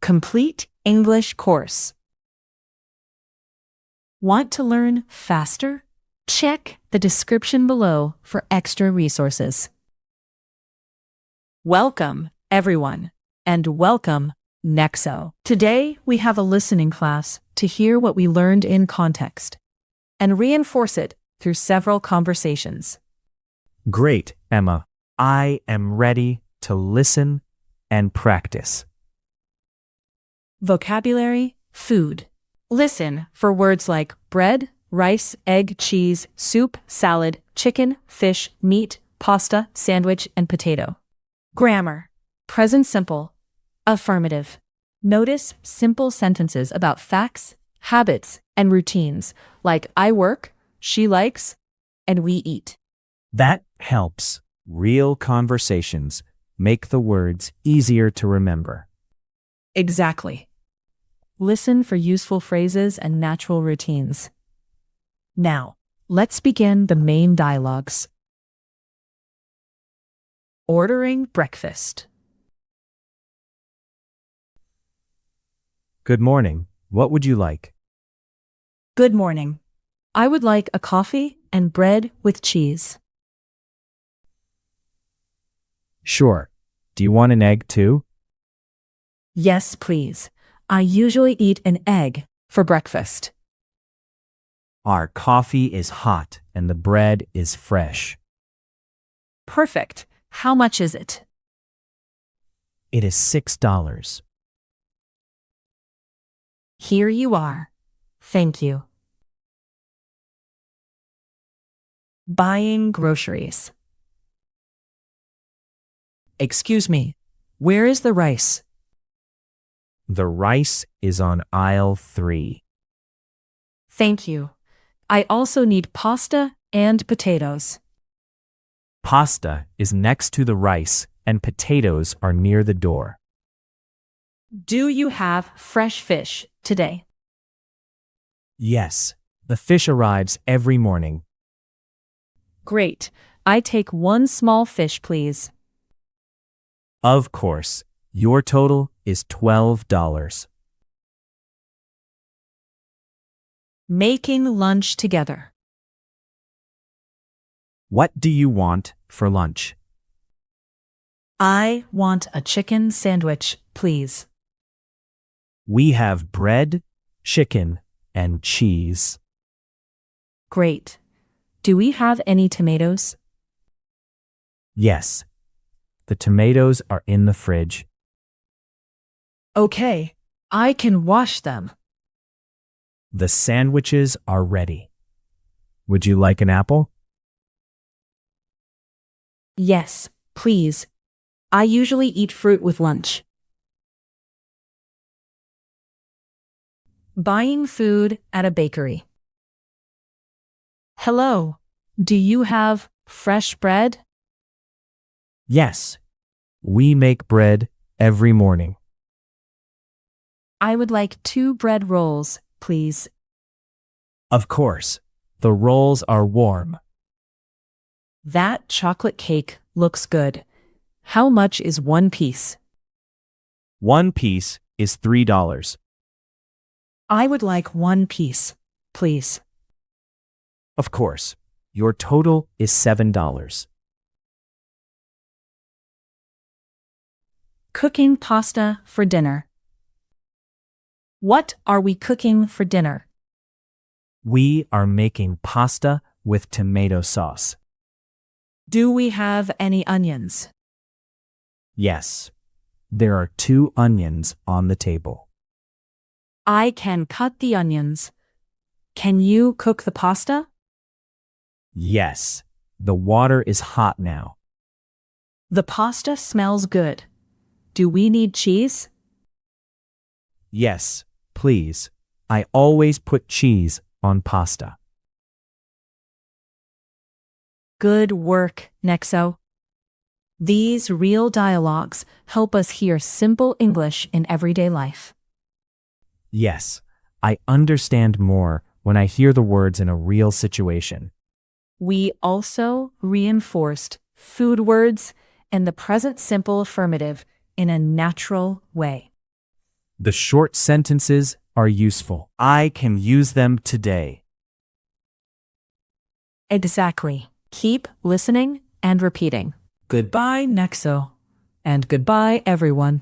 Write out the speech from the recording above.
complete English course. Want to learn faster? Check the description below for extra resources. Welcome, everyone, and welcome, Nexo. Today, we have a listening class to hear what we learned in context and reinforce it through several conversations. Great, Emma. I am ready to listen and practice. Vocabulary, food. Listen for words like bread, rice, egg, cheese, soup, salad, chicken, fish, meat, pasta, sandwich, and potato. Grammar. Present simple. Affirmative. Notice simple sentences about facts, habits, and routines like I work, she likes, and we eat. That helps. Real conversations make the words easier to remember. Exactly. Listen for useful phrases and natural routines. Now, let's begin the main dialogues. Ordering breakfast. Good morning. What would you like? Good morning. I would like a coffee and bread with cheese. Sure. Do you want an egg too? Yes, please. I usually eat an egg for breakfast. Our coffee is hot and the bread is fresh. Perfect. How much is it? It is $6. Here you are. Thank you. Buying groceries. Excuse me, where is the rice? The rice is on aisle 3. Thank you. I also need pasta and potatoes. Pasta is next to the rice and potatoes are near the door. Do you have fresh fish today? Yes, the fish arrives every morning. Great. I take one small fish, please. Of course, your total is $12. Making lunch together. What do you want for lunch? I want a chicken sandwich, please. We have bread, chicken, and cheese. Great. Do we have any tomatoes? Yes, the tomatoes are in the fridge. Okay, I can wash them. The sandwiches are ready. Would you like an apple? Yes, please. I usually eat fruit with lunch. Buying food at a bakery. Hello, do you have fresh bread? Yes, we make bread every morning. I would like 2 bread rolls, please. Of course, the rolls are warm. That chocolate cake looks good. How much is one piece? One piece is $3. I would like 1 piece, please. Of course, your total is $7. Cooking pasta for dinner. What are we cooking for dinner? We are making pasta with tomato sauce. Do we have any onions? Yes, there are 2 onions on the table. I can cut the onions. Can you cook the pasta? Yes, the water is hot now. The pasta smells good. Do we need cheese? Yes, please. I always put cheese on pasta. Good work, Nexo. These real dialogues help us hear simple English in everyday life. Yes, I understand more when I hear the words in a real situation. We also reinforced food words and the present simple affirmative in a natural way. The short sentences are useful. I can use them today. Exactly. Keep listening and repeating. Goodbye, Nexo. And goodbye, everyone.